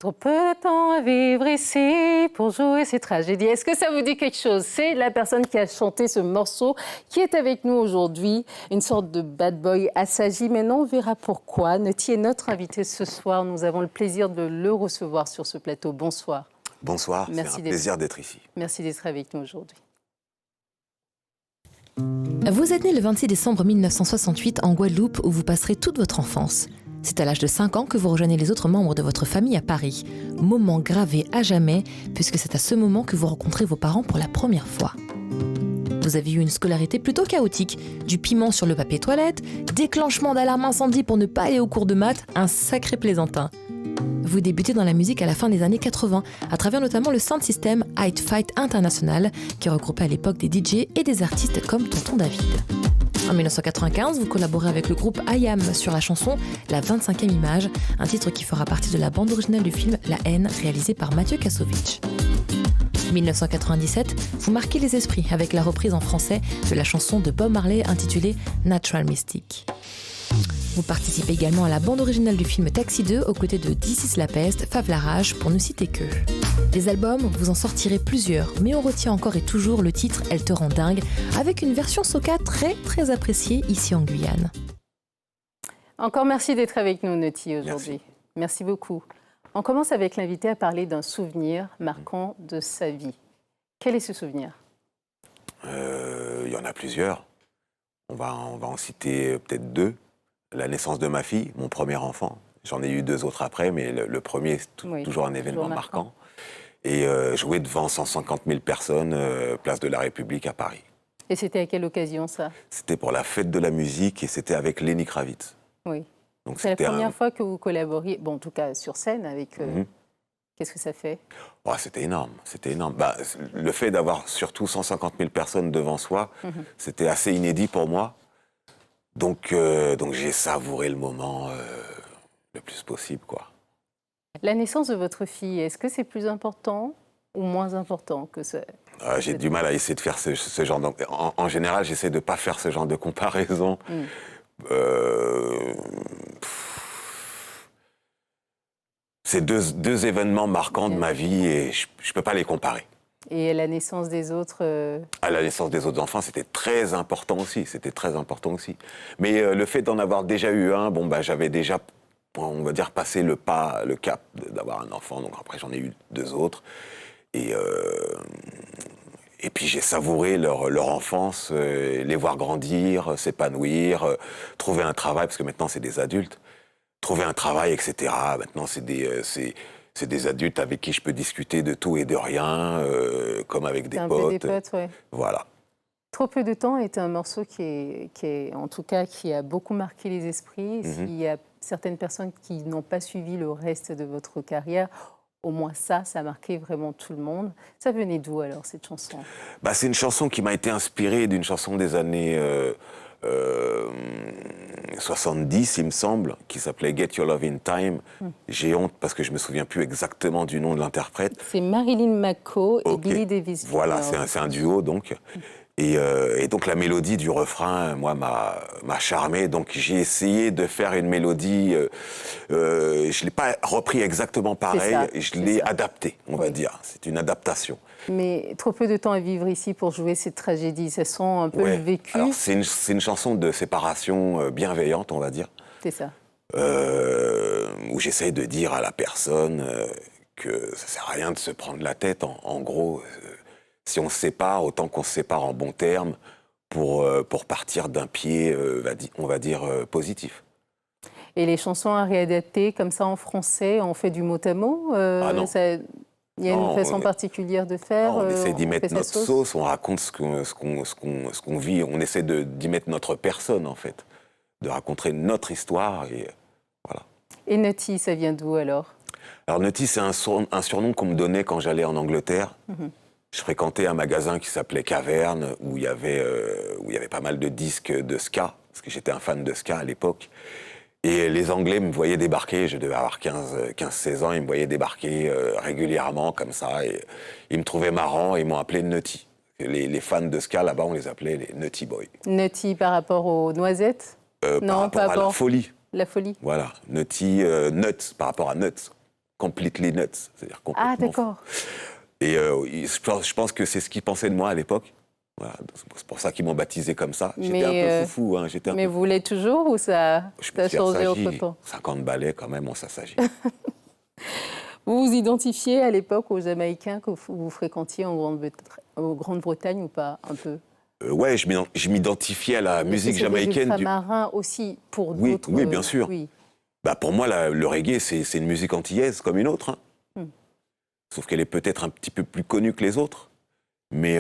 Trop peu de temps à vivre ici pour jouer ces tragédies. Est-ce que ça vous dit quelque chose? C'est la personne qui a chanté ce morceau qui est avec nous aujourd'hui, une sorte de bad boy assagi. Maintenant, on verra pourquoi. Noti est notre invité ce soir. Nous avons le plaisir de le recevoir sur ce plateau. Bonsoir. Bonsoir, c'est un plaisir d'être ici. Merci d'être avec nous aujourd'hui. Vous êtes né le 26 décembre 1968 en Guadeloupe où vous passerez toute votre enfance. C'est à l'âge de 5 ans que vous rejoignez les autres membres de votre famille à Paris. Moment gravé à jamais, puisque c'est à ce moment que vous rencontrez vos parents pour la première fois. Vous avez eu une scolarité plutôt chaotique, du piment sur le papier toilette, déclenchement d'alarme incendie pour ne pas aller au cours de maths, un sacré plaisantin. Vous débutez dans la musique à la fin des années 80, à travers notamment le sound system Hide Fight International, qui regroupait à l'époque des DJ et des artistes comme Tonton David. En 1995, vous collaborez avec le groupe IAM sur la chanson La 25e image, un titre qui fera partie de la bande originale du film La haine, réalisé par Mathieu Kassovitch. 1997, vous marquez les esprits avec la reprise en français de la chanson de Bob Marley intitulée Natural Mystic. Vous participez également à la bande originale du film Taxi 2 aux côtés de This Is La Peste, Fave la Rage, pour ne citer que. Des albums, vous en sortirez plusieurs, mais on retient encore et toujours le titre Elle te rend dingue, avec une version soca très appréciée ici en Guyane. Encore merci d'être avec nous, Noti, aujourd'hui. Merci beaucoup. On commence avec l'invité à parler d'un souvenir marquant de sa vie. Quel est ce souvenir? Il y en a plusieurs. On va en citer peut-être deux. La naissance de ma fille, mon premier enfant. J'en ai eu deux autres après, mais le premier, c'est toujours un événement marquant. Et jouer devant 150 000 personnes, place de la République à Paris. Et c'était à quelle occasion, ça? C'était pour la fête de la musique et c'était avec Lenny Kravitz. Oui. C'est la première fois que vous collaboriez, bon, en tout cas sur scène, avec... Qu'est-ce que ça fait? Oh, c'était énorme, c'était énorme. Le fait d'avoir surtout 150 000 personnes devant soi, c'était assez inédit pour moi. Donc j'ai savouré le moment le plus possible, quoi. La naissance de votre fille, est-ce que c'est plus important ou moins important que ça? J'ai du mal à essayer de faire ce genre... En général, j'essaie de ne pas faire ce genre de comparaison. C'est deux événements marquants de ma vie et je ne peux pas les comparer. Et la naissance des autres La naissance des autres enfants, c'était très important aussi. C'était très important aussi. Mais le fait d'en avoir déjà eu un, j'avais déjà, on va dire, passé le cap d'avoir un enfant. Donc après, j'en ai eu deux autres. Et puis j'ai savouré leur enfance, les voir grandir, s'épanouir, trouver un travail, parce que maintenant, c'est des adultes. Trouver un travail, etc. Maintenant, c'est des adultes avec qui je peux discuter de tout et de rien, comme avec des potes. Peu des potes, ouais. Voilà. Trop peu de temps est un morceau qui a beaucoup marqué les esprits. S'il y a certaines personnes qui n'ont pas suivi le reste de votre carrière, au moins ça a marqué vraiment tout le monde. Ça venait d'où alors, cette chanson? C'est une chanson qui m'a été inspirée d'une chanson des années 70, il me semble, qui s'appelait Get Your Love in Time. J'ai honte parce que je me souviens plus exactement du nom de l'interprète. C'est Marilyn McCoo et Billy Davis. Voilà, c'est un duo donc. Et donc la mélodie du refrain, moi, m'a charmé. Donc j'ai essayé de faire une mélodie. Je ne l'ai pas repris exactement pareil. Je l'ai adapté, on va dire. C'est une adaptation. Mais trop peu de temps à vivre ici pour jouer cette tragédie. Ça sent un peu le vécu. Alors c'est une chanson de séparation bienveillante, on va dire. C'est ça. Où j'essaye de dire à la personne que ça sert à rien de se prendre la tête. En gros, si on se sépare, autant qu'on se sépare en bons termes pour partir d'un pied, on va dire, positif. Et les chansons à réadapter comme ça en français, on fait du mot à mot non. Il y a une façon particulière de faire. On essaie d'y mettre notre sauce, on raconte ce qu'on vit, on essaie d'y mettre notre personne, en fait, de raconter notre histoire, et voilà. Et Noti, ça vient d'où alors? Alors Noti, c'est un surnom qu'on me donnait quand j'allais en Angleterre. Je fréquentais un magasin qui s'appelait Caverne, où il y avait pas mal de disques de ska, parce que j'étais un fan de ska à l'époque. Et les Anglais me voyaient débarquer, je devais avoir 15-16 ans, ils me voyaient débarquer régulièrement comme ça, et ils me trouvaient marrant et ils m'ont appelé Nutty. Les fans de ska, là-bas, on les appelait les Nutty Boys. Nutty par rapport aux noisettes? Non, par rapport à la folie. La folie. Voilà, Nutty, Nuts, par rapport à Nuts. completely nuts, c'est-à-dire complètement Ah, d'accord. Et je pense que c'est ce qu'ils pensaient de moi à l'époque. Voilà, c'est pour ça qu'ils m'ont baptisé comme ça. J'étais un peu foufou. Hein, mais vous l'êtes toujours ou ça a changé entre-temps? 50 ballets quand même, on s'assagit. Vous vous identifiez à l'époque aux Jamaïcains que vous fréquentiez en Grande-Bretagne ou pas, un peu? Ouais, je m'identifiais à la musique jamaïcaine. Des ultramarins aussi, pour oui, d'autres... Oui, bien sûr. Oui. Bah, pour moi, le reggae, c'est une musique antillaise comme une autre. Hein. Sauf qu'elle est peut-être un petit peu plus connue que les autres. Mais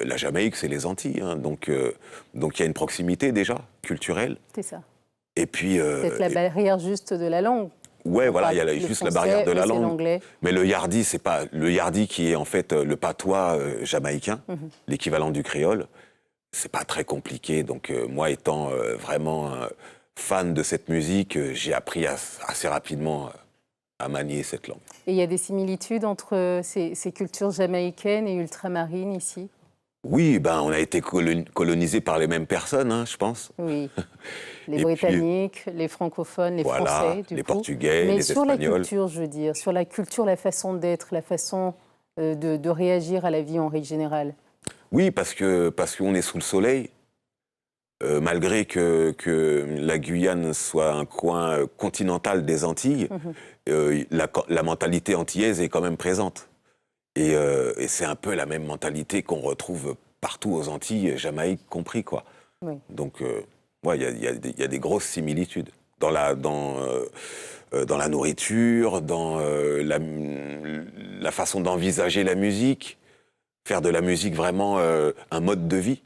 la Jamaïque, c'est les Antilles. Hein. Donc il y a une proximité déjà, culturelle. C'est ça. Et puis... peut-être la barrière juste de la langue. Ouais, voilà, il y a juste la barrière de la langue. L'anglais. Mais le yardi, c'est pas... Le yardi qui est en fait le patois jamaïcain, l'équivalent du créole, c'est pas très compliqué. Donc moi, étant vraiment fan de cette musique, j'ai appris assez rapidement à manier cette langue. Et il y a des similitudes entre ces cultures jamaïcaines et ultramarines ici? Oui, on a été colonisés par les mêmes personnes, hein, je pense. Oui, les Britanniques, les francophones, les Français, les Portugais, mais les sur Espagnols. La culture, je veux dire, sur la culture, la façon d'être, la façon de réagir à la vie en règle générale. Oui, parce qu'on est sous le soleil. Malgré que la Guyane soit un coin continental des Antilles, la mentalité antillaise est quand même présente. Et c'est un peu la même mentalité qu'on retrouve partout aux Antilles, Jamaïque compris, quoi. Oui. Donc, il y a des grosses similitudes dans la nourriture, dans la façon d'envisager la musique, faire de la musique vraiment un mode de vie.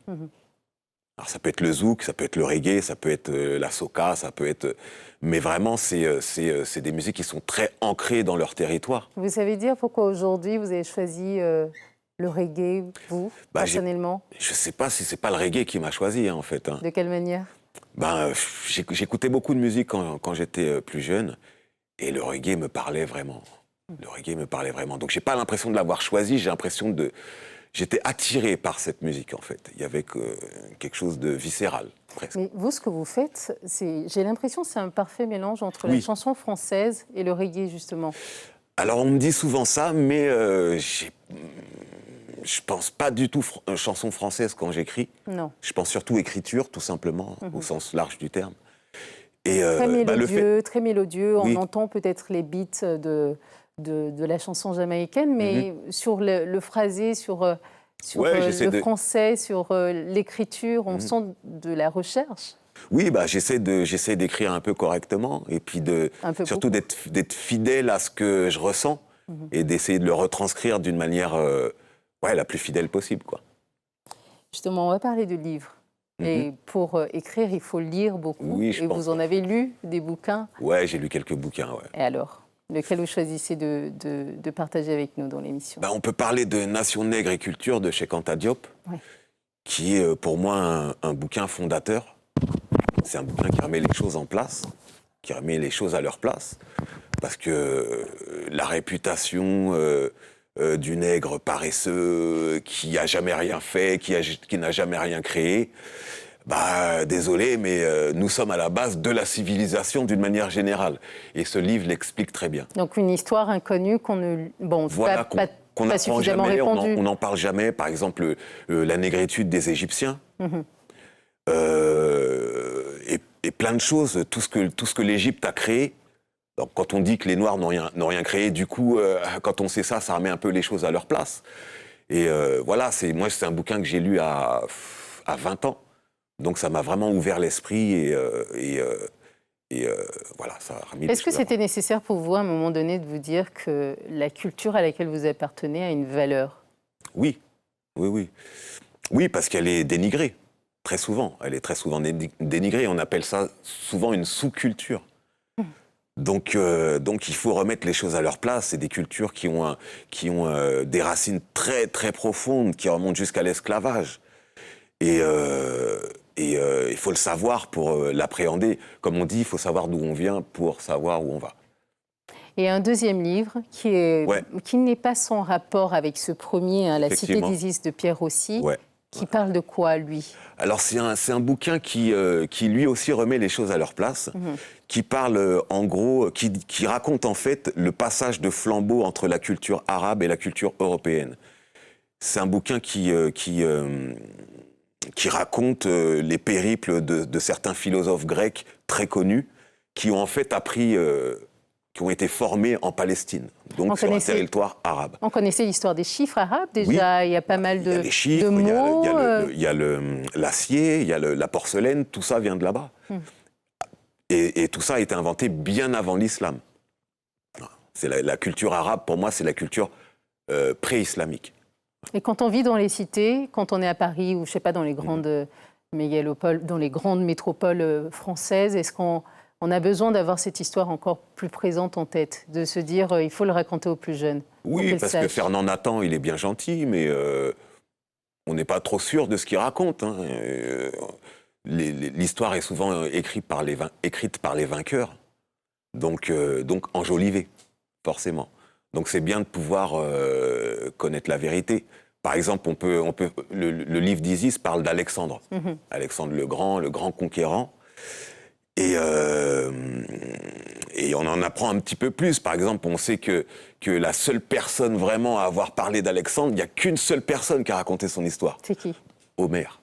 Alors ça peut être le zouk, ça peut être le reggae, ça peut être la soca, ça peut être... Mais vraiment, c'est des musiques qui sont très ancrées dans leur territoire. Vous savez dire pourquoi aujourd'hui vous avez choisi le reggae, vous, personnellement? Je ne sais pas si c'est pas le reggae qui m'a choisi, hein, en fait. Hein. De quelle manière? J'écoutais beaucoup de musique quand j'étais plus jeune, et le reggae me parlait vraiment. Le reggae me parlait vraiment. Donc j'ai pas l'impression de l'avoir choisi, j'ai l'impression de... J'étais attiré par cette musique, en fait. Il y avait quelque chose de viscéral, presque. Mais vous, ce que vous faites, j'ai l'impression que c'est un parfait mélange entre la chanson française et le reggae, justement. Alors, on me dit souvent ça, mais je pense pas du tout chanson française quand j'écris. Non. Je pense surtout écriture, tout simplement, au sens large du terme. Et, très mélodieux. Oui. On entend peut-être les beats de la chanson jamaïcaine, mais sur le phrasé, sur le français, sur l'écriture, on sent de la recherche. Oui, j'essaie d'écrire un peu correctement et puis surtout d'être fidèle à ce que je ressens et d'essayer de le retranscrire d'une manière la plus fidèle possible, quoi. Justement, on va parler de livres. Et pour écrire, il faut lire beaucoup. Oui, et vous en avez lu des bouquins? Ouais, j'ai lu quelques bouquins, ouais. Et alors, lequel vous choisissez de partager avec nous dans l'émission? On peut parler de Nation Nègre et Culture de Cheikh Anta Diop, qui est pour moi un bouquin fondateur. C'est un bouquin qui remet les choses en place, qui remet les choses à leur place, parce que la réputation du nègre paresseux, qui a jamais rien fait, qui n'a jamais rien créé, désolé, mais nous sommes à la base de la civilisation d'une manière générale. Et ce livre l'explique très bien. Donc une histoire inconnue qu'on ne... Bon, voilà, qu'on n'apprend jamais, on n'en parle jamais. Par exemple, la négritude des Égyptiens. Et plein de choses, tout ce que l'Égypte a créé. Donc, quand on dit que les Noirs n'ont rien créé, du coup, quand on sait ça, ça remet un peu les choses à leur place. Et voilà, moi, c'est un bouquin que j'ai lu à 20 ans. Donc, ça m'a vraiment ouvert l'esprit et voilà, ça a remis. Est-ce que c'était nécessaire pour vous, à un moment donné, de vous dire que la culture à laquelle vous appartenez a une valeur? Oui, parce qu'elle est dénigrée, très souvent. Elle est très souvent dénigrée. On appelle ça souvent une sous-culture. Donc, il faut remettre les choses à leur place. C'est des cultures qui ont des racines très, très profondes, qui remontent jusqu'à l'esclavage. Et il faut le savoir pour l'appréhender. Comme on dit, il faut savoir d'où on vient pour savoir où on va. Et un deuxième livre qui n'est pas sans rapport avec ce premier, La Cité d'Isis de Pierre Rossi, Qui parle de quoi, lui? Alors, c'est un bouquin qui lui aussi remet les choses à leur place, qui parle, en gros, qui raconte en fait le passage de flambeau entre la culture arabe et la culture européenne. C'est un bouquin qui raconte les périples de certains philosophes grecs très connus qui ont en fait appris, qui ont été formés en Palestine, donc sur un territoire arabe. On connaissait l'histoire des chiffres arabes déjà, oui. Il y a pas mal de mots. Il y a les chiffres, il y a l'acier, il y a la porcelaine, tout ça vient de là-bas. Et tout ça a été inventé bien avant l'islam. C'est la culture arabe, pour moi, c'est la culture pré-islamique. Et quand on vit dans les cités, quand on est à Paris ou je sais pas dans les grandes mégalopoles, dans les grandes métropoles françaises, est-ce qu'on a besoin d'avoir cette histoire encore plus présente en tête, de se dire il faut le raconter aux plus jeunes? Oui, parce que Fernand Nathan, il est bien gentil, mais on n'est pas trop sûr de ce qu'il raconte. Hein. L'histoire est souvent écrite par les vainqueurs, donc enjolivée, forcément. Donc c'est bien de pouvoir connaître la vérité. Par exemple, le livre d'Isis parle d'Alexandre. Alexandre le grand conquérant. Et on en apprend un petit peu plus. Par exemple, on sait que la seule personne vraiment à avoir parlé d'Alexandre, il n'y a qu'une seule personne qui a raconté son histoire. C'est qui? Homère.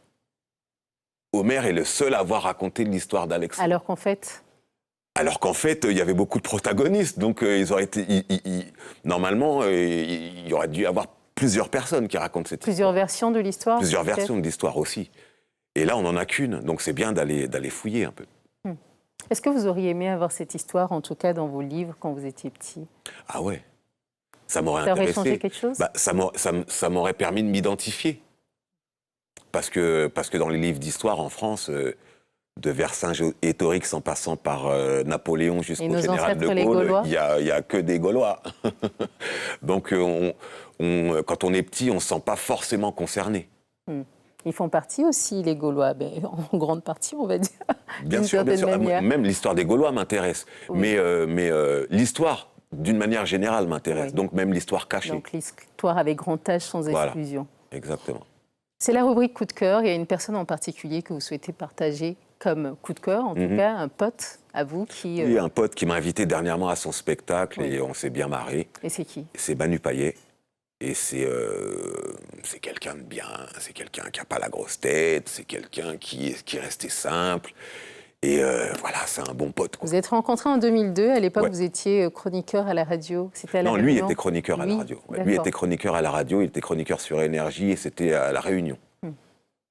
Homère est le seul à avoir raconté l'histoire d'Alexandre. Alors qu'en fait, il y avait beaucoup de protagonistes. Donc, ils auraient été. Normalement, il y aurait dû y avoir plusieurs personnes qui racontent cette histoire. Plusieurs versions de l'histoire? Plusieurs versions de l'histoire aussi. Et là, on n'en a qu'une. Donc, c'est bien d'aller fouiller un peu. Est-ce que vous auriez aimé avoir cette histoire, en tout cas dans vos livres, quand vous étiez petit? Ah ouais. Ça m'aurait intéressé. Ça aurait changé quelque chose? Ça m'aurait permis de m'identifier. Parce que dans les livres d'histoire en France, de Vercingétorix en passant par Napoléon jusqu'au général de Gaulle, il y a que des Gaulois. Donc, quand on est petit, on ne se sent pas forcément concerné. Ils font partie aussi, les Gaulois, en grande partie, on va dire. Bien sûr. Même l'histoire des Gaulois m'intéresse. Oui. Mais l'histoire, d'une manière générale, m'intéresse. Oui. Donc même l'histoire cachée. Donc l'histoire avec grand H, sans exclusion. Voilà, exactement. C'est la rubrique coup de cœur. Il y a une personne en particulier que vous souhaitez partager comme coup de cœur, en tout cas, un pote à vous qui... Oui, un pote qui m'a invité dernièrement à son spectacle et on s'est bien marré. Et c'est qui? C'est Manu Payet. Et c'est quelqu'un de bien, c'est quelqu'un qui n'a pas la grosse tête, c'est quelqu'un qui est resté simple. Et voilà, c'est un bon pote, quoi. Vous êtes rencontrés en 2002, à l'époque vous étiez chroniqueur à la radio. C'était à la Réunion. Lui était chroniqueur à la radio. Ouais, lui était chroniqueur à la radio, il était chroniqueur sur Énergie et c'était à La Réunion.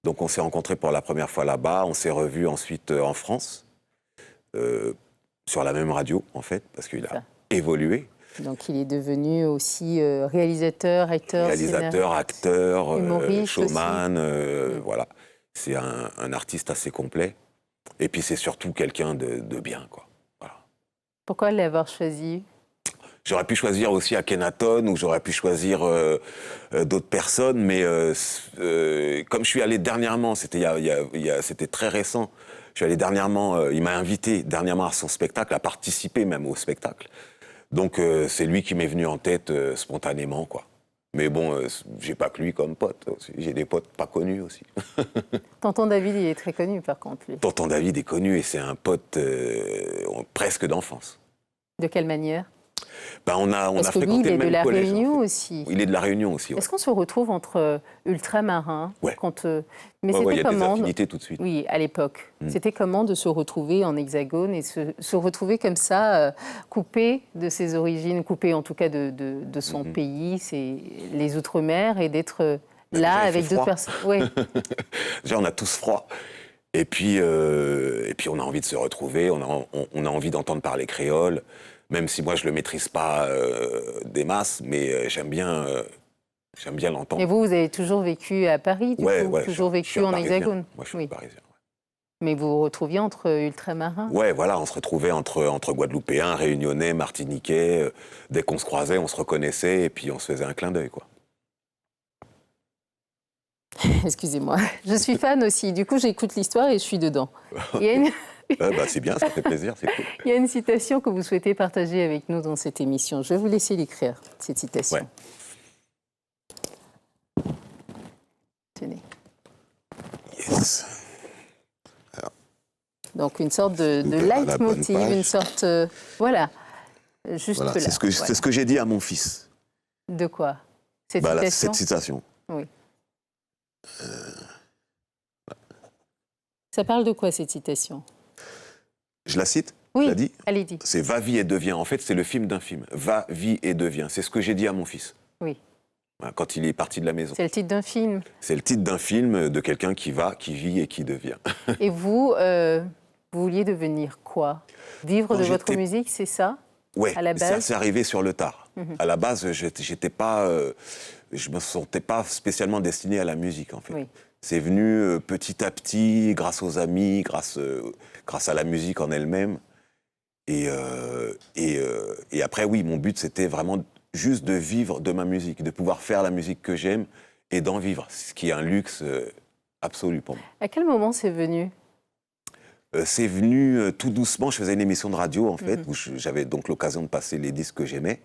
Donc on s'est rencontrés pour la première fois là-bas, on s'est revus ensuite en France, sur la même radio en fait, parce qu'il a évolué. Donc il est devenu aussi réalisateur, acteur, showman, voilà. C'est un artiste assez complet. Et puis c'est surtout quelqu'un de bien, quoi. Voilà. Pourquoi l'avoir choisi? J'aurais pu choisir aussi Akhenaton ou j'aurais pu choisir d'autres personnes, mais comme je suis allé dernièrement, c'était très récent, je suis allé dernièrement, il m'a invité dernièrement à son spectacle, à participer même au spectacle. Donc c'est lui qui m'est venu en tête spontanément, quoi. Mais bon, j'ai pas que lui comme pote. J'ai des potes pas connus aussi. Tonton David, il est très connu par contre, lui. Tonton David est connu et c'est un pote presque d'enfance. De quelle manière? On a fréquenté le même collège. Il est de la Réunion aussi. Il est de la Réunion aussi. Ouais. Est-ce qu'on se retrouve entre ultramarins? Ouais. Mais c'était il y a des affinités tout de suite. Oui, à l'époque. C'était comment de se retrouver en hexagone et se retrouver comme ça, coupé de ses origines, coupé en tout cas de son pays, c'est les Outre-mer, et d'être là avec d'autres personnes. Ouais. Déjà, on a tous froid. Et puis on a envie de se retrouver, on a envie d'entendre parler créole. Même si moi, je ne le maîtrise pas des masses, mais j'aime bien l'entendre. Et vous avez toujours vécu à Paris, du coup, toujours vécu en hexagone? Moi, je suis parisien. Ouais. Mais vous vous retrouviez entre ultramarins? Ouais, voilà, on se retrouvait entre Guadeloupéens, Réunionnais, Martiniquais. Dès qu'on se croisait, on se reconnaissait et puis on se faisait un clin d'œil, quoi. Excusez-moi, je suis fan aussi. Du coup, j'écoute l'histoire et je suis dedans. Il y a c'est bien, ça fait plaisir, c'est cool. Il y a une citation que vous souhaitez partager avec nous dans cette émission. Je vais vous laisser l'écrire, cette citation. Ouais. Tenez. mince. Donc une sorte de leitmotiv, une sorte... voilà, juste voilà, là. C'est ce que j'ai dit à mon fils. De quoi? Cette Là, citation? cette citation. Oui. Ça parle de quoi, cette citation? Je la cite? Oui, je la dis. allez-y. C'est Va, vie et deviens. En fait, c'est le film d'un film. Va, vie et deviens. C'est ce que j'ai dit à mon fils. Oui. Quand il est parti de la maison. C'est le titre d'un film. C'est le titre d'un film de quelqu'un qui va, qui vit et qui devient. Et vous, vous vouliez devenir quoi? Vivre de votre musique, c'est ça? Ouais, à la base? ça c'est arrivé sur le tard. À la base, j'étais pas, je me sentais pas spécialement destiné à la musique, en fait. Oui. C'est venu petit à petit, grâce aux amis, grâce à la musique en elle-même. Et après, oui, mon but, c'était vraiment juste de vivre de ma musique, de pouvoir faire la musique que j'aime et d'en vivre, ce qui est un luxe absolu pour moi. À quel moment c'est venu? C'est venu tout doucement. Je faisais une émission de radio, en fait, où j'avais donc l'occasion de passer les disques que j'aimais.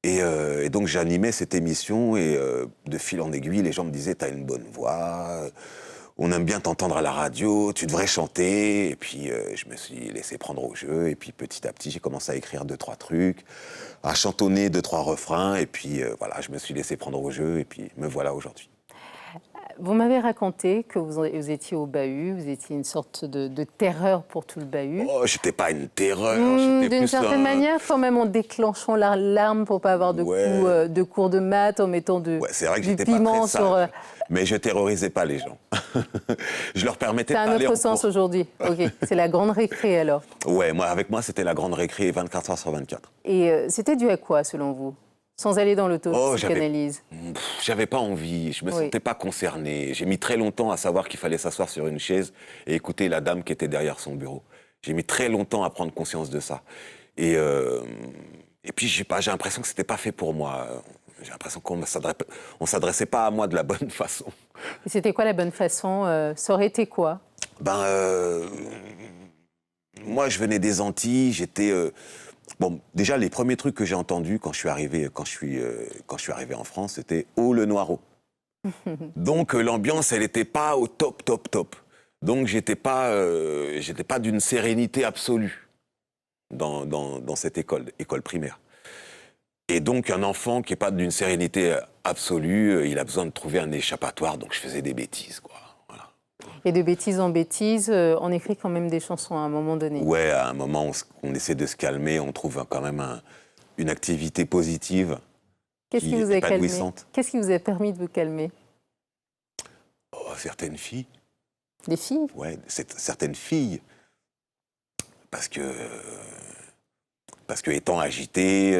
Et donc, j'animais cette émission et de fil en aiguille, les gens me disaient « T'as une bonne voix, on aime bien t'entendre à la radio, tu devrais chanter. » Et puis, je me suis laissé prendre au jeu. Et puis, petit à petit, j'ai commencé à écrire 2-3 trucs, à chantonner 2-3 refrains. Et puis, voilà, je me suis laissé prendre au jeu. Et puis, me voilà aujourd'hui. Vous m'avez raconté que vous étiez au bahut, vous étiez une sorte de terreur pour tout le bahut. Oh, j'étais pas une terreur. D'une certaine manière, quand même, en déclenchant l'alarme pour pas avoir de cours de maths, en mettant du piment sur... Mais je terrorisais pas les gens. Je leur permettais de parler en cours. C'est un autre sens aujourd'hui. Ok, c'est la grande récré alors. Ouais, avec moi, c'était la grande récré 24 heures sur 24. Et c'était dû à quoi, selon vous? Sans aller dans l'auto-psychanalyse. J'avais pas envie, je me sentais pas concerné. J'ai mis très longtemps à savoir qu'il fallait s'asseoir sur une chaise et écouter la dame qui était derrière son bureau. J'ai mis très longtemps à prendre conscience de ça. Et puis, j'ai l'impression que c'était pas fait pour moi. J'ai l'impression qu'on ne s'adressait pas à moi de la bonne façon. Et c'était quoi la bonne façon? Ça aurait été quoi? Moi, je venais des Antilles, j'étais... Bon, déjà, les premiers trucs que j'ai entendus quand je suis arrivé en France, c'était « Oh, le Noireau ». Donc, l'ambiance, elle n'était pas au top. Donc, j'étais pas d'une sérénité absolue dans cette école primaire. Et donc, un enfant qui n'est pas d'une sérénité absolue, il a besoin de trouver un échappatoire, donc je faisais des bêtises, quoi. Voilà. Et de bêtise en bêtise, on écrit quand même des chansons à un moment donné. Ouais, à un moment, on essaie de se calmer, on trouve quand même une activité positive. Qu'est-ce qui vous a calmé? Qu'est-ce qui vous a permis de vous calmer? Oh, certaines filles. Des filles? Ouais, certaines filles. Parce que étant agité,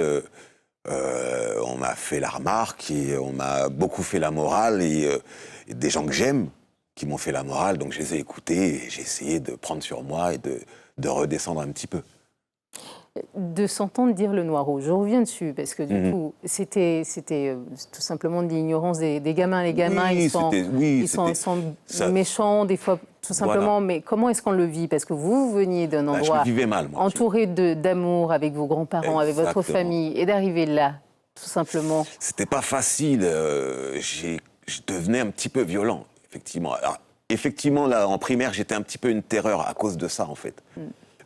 on m'a fait la remarque et on m'a beaucoup fait la morale et des gens que j'aime qui m'ont fait la morale, donc je les ai écoutés et j'ai essayé de prendre sur moi et de redescendre un petit peu. De s'entendre dire le Noireau, je reviens dessus, parce que du coup, c'était tout simplement de l'ignorance des gamins. Les gamins, ils sont méchants, des fois, tout simplement. Voilà. Mais comment est-ce qu'on le vit? Parce que vous veniez d'un endroit je vivais mal, moi, entouré d'amour, avec vos grands-parents, avec votre famille, et d'arriver là, tout simplement. C'était pas facile. Je devenais un petit peu violent, effectivement. Alors, effectivement, là, en primaire, j'étais un petit peu une terreur à cause de ça, en fait.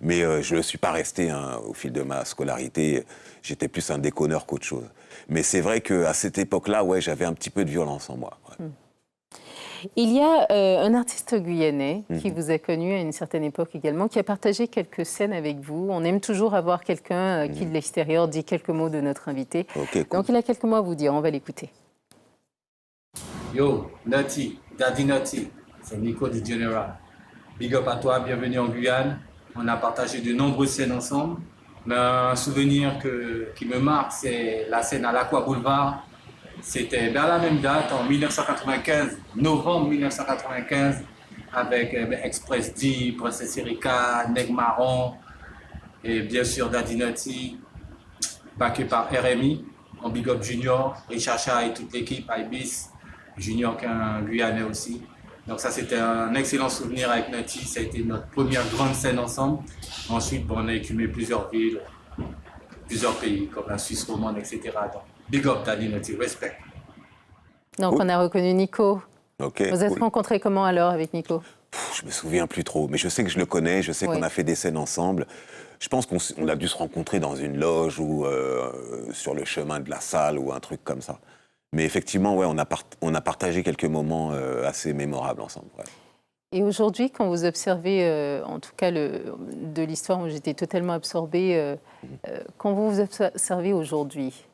Mais je ne suis pas resté au fil de ma scolarité. J'étais plus un déconneur qu'autre chose. Mais c'est vrai qu'à cette époque-là, ouais, j'avais un petit peu de violence en moi. Ouais. Il y a un artiste guyanais qui vous a connu à une certaine époque également, qui a partagé quelques scènes avec vous. On aime toujours avoir quelqu'un qui, de l'extérieur, dit quelques mots de notre invité. Okay, cool. Donc il a quelques mots à vous dire. On va l'écouter. Yo, Naughty, Daddy Naughty, c'est Nico du General. Big up à toi, bienvenue en Guyane. On a partagé de nombreuses scènes ensemble. Mais un souvenir qui me marque, c'est la scène à l'Aqua Boulevard. C'était vers la même date, en 1995, novembre 1995, avec Express D, Princesse Erika, Neg Marron, et bien sûr Daddy Naughty, backé par RMI, en Big Up Junior, Richard Cha et toute l'équipe, Ibis, Junior qui est un Guyanais aussi. Donc ça, c'était un excellent souvenir avec Naughty. Ça a été notre première grande scène ensemble. Ensuite, on a écumé plusieurs villes, plusieurs pays, comme la Suisse romande, etc. Donc, big up, Daddy Naughty, respect. Donc, on a reconnu Nico. Ok. Vous êtes cool. rencontrés comment alors avec Nico? Je me souviens plus trop, mais je sais que je le connais, je sais Oui. qu'on a fait des scènes ensemble. Je pense qu'on a dû se rencontrer dans une loge ou sur le chemin de la salle ou un truc comme ça. Mais effectivement, ouais, on a partagé quelques moments assez mémorables ensemble. Ouais. Et aujourd'hui, quand vous observez, en tout cas de l'histoire où j'étais totalement absorbée, quand vous vous observez aujourd'hui,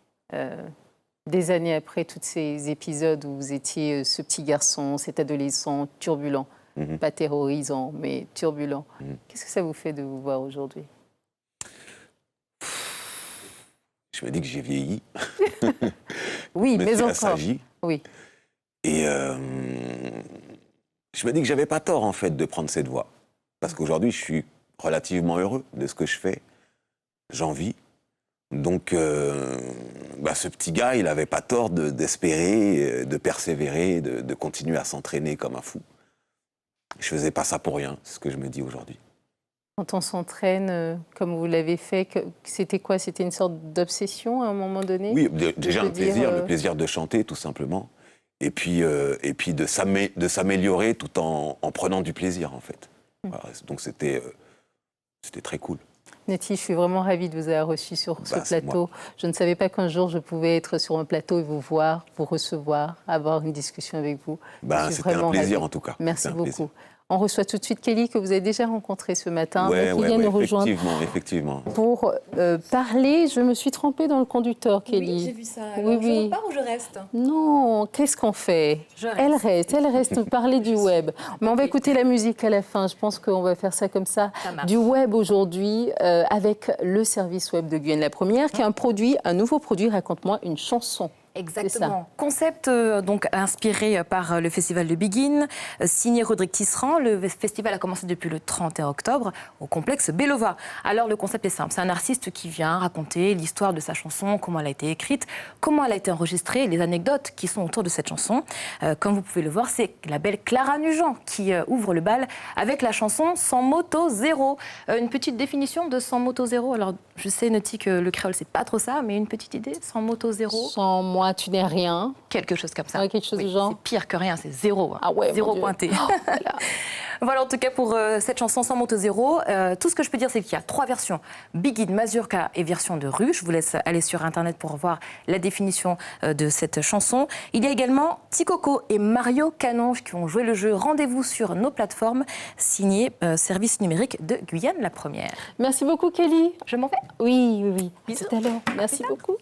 des années après tous ces épisodes où vous étiez ce petit garçon, cet adolescent turbulent, pas terrorisant, mais turbulent, qu'est-ce que ça vous fait de vous voir aujourd'hui? Je me dis que j'ai vieilli. Oui, je me mais suis encore. assagi. Oui. Et je me dis que j'avais pas tort, en fait, de prendre cette voie. Parce qu'aujourd'hui, je suis relativement heureux de ce que je fais. J'en vis. Donc, ce petit gars, il n'avait pas tort d'espérer, de persévérer, de continuer à s'entraîner comme un fou. Je faisais pas ça pour rien, c'est ce que je me dis aujourd'hui. Quand on s'entraîne, comme vous l'avez fait, c'était quoi? C'était une sorte d'obsession à un moment donné? Oui, déjà On un peut dire, plaisir, le plaisir de chanter, tout simplement. Et puis de s'améliorer tout en prenant du plaisir, en fait. Voilà, donc c'était très cool. Nati, je suis vraiment ravie de vous avoir reçu sur ce C'est plateau. Je ne savais pas qu'un jour je pouvais être sur un plateau et vous voir, vous recevoir, avoir une discussion avec vous. C'était un plaisir en tout cas. Merci beaucoup. On reçoit tout de suite Kelly, que vous avez déjà rencontré ce matin, qui vient nous rejoindre. Effectivement. Pour parler, je me suis trompée dans le conducteur, Kelly. Oui, j'ai vu ça. Alors, je repars ou je reste? Non, qu'est-ce qu'on fait? Elle reste parler du web. Mais on va écouter la musique à la fin. Je pense qu'on va faire ça comme ça. Du web aujourd'hui, avec le service web de Guyane la Première, qui a un nouveau produit. Raconte-moi une chanson. Exactement. Concept donc inspiré par le festival de Begin, signé Rodrigue Tisserand. Le festival a commencé depuis le 31 octobre au complexe Belova. Alors le concept est simple, c'est un artiste qui vient raconter l'histoire de sa chanson, comment elle a été écrite, comment elle a été enregistrée, les anecdotes qui sont autour de cette chanson. Comme vous pouvez le voir, c'est la belle Clara Nugent qui ouvre le bal avec la chanson Sans moto zéro. Une petite définition de Sans moto zéro. Alors je sais, Nati, que le créole c'est pas trop ça, mais une petite idée, Sans moto zéro. Sans moi, tu n'es rien. Quelque chose comme ça. Ouais, quelque chose du genre. C'est pire que rien, c'est zéro. Ah ouais, zéro pointé. Oh, voilà, en tout cas, pour cette chanson Sans moto zéro, tout ce que je peux dire, c'est qu'il y a 3 versions. Begin, Mazurka et version de rue. Je vous laisse aller sur Internet pour voir la définition de cette chanson. Il y a également Tikoko et Mario Canonge qui ont joué le jeu Rendez-vous sur nos plateformes, signé Service numérique de Guyane la Première. Merci beaucoup, Kelly. Je m'en vais? Oui. Bisous. À tout à l'heure. Merci beaucoup.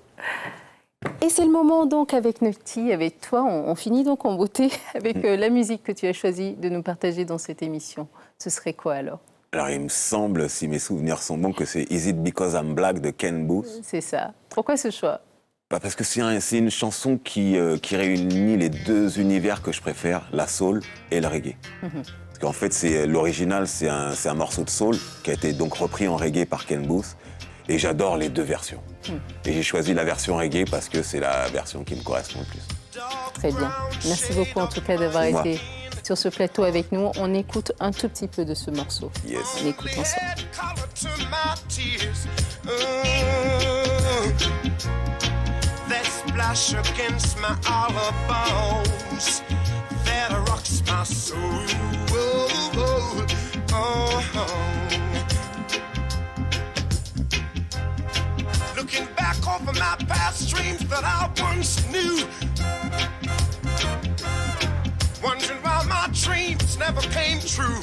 Et c'est le moment donc avec Nati, avec toi, on finit donc en beauté avec la musique que tu as choisi de nous partager dans cette émission. Ce serait quoi alors? Alors il me semble, si mes souvenirs sont bons, que c'est Is It Because I'm Black de Ken Booth. C'est ça. Pourquoi ce choix? Parce que c'est une chanson qui réunit les 2 univers que je préfère, la soul et le reggae. Parce qu'en fait, l'original, c'est un morceau de soul qui a été donc repris en reggae par Ken Booth. Et j'adore les 2 versions. Et j'ai choisi la version reggae parce que c'est la version qui me correspond le plus. Très bien. Merci beaucoup en tout cas d'avoir été sur ce plateau avec nous. On écoute un tout petit peu de ce morceau. Yes. On écoute ensemble. Looking back over my past dreams that I once knew, wondering why my dreams never came true.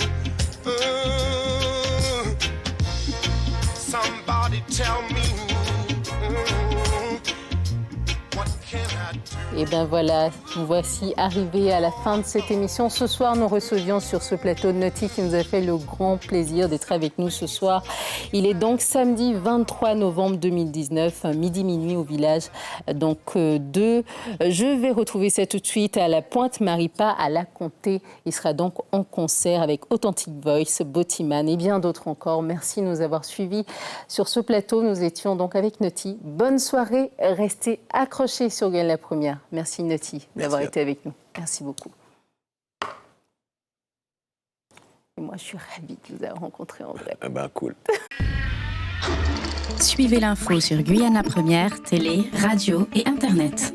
Somebody tell me, what can I do? Et bien voilà, nous voici arrivés à la fin de cette émission. Ce soir, nous recevions sur ce plateau Nati qui nous a fait le grand plaisir d'être avec nous ce soir. Il est donc samedi 23 novembre 2019, midi-minuit au village donc Je vais retrouver ça tout de suite à la Pointe-Maripa, à La Comté. Il sera donc en concert avec Authentic Voice, Botiman et bien d'autres encore. Merci de nous avoir suivis sur ce plateau. Nous étions donc avec Nati. Bonne soirée, restez accrochés sur Guyane la Première. Merci Nati d'avoir été avec nous. Merci beaucoup. Et moi, je suis ravie de vous avoir rencontré en vrai. Eh ben, cool. Suivez l'info sur Guyane la Première, télé, radio et Internet.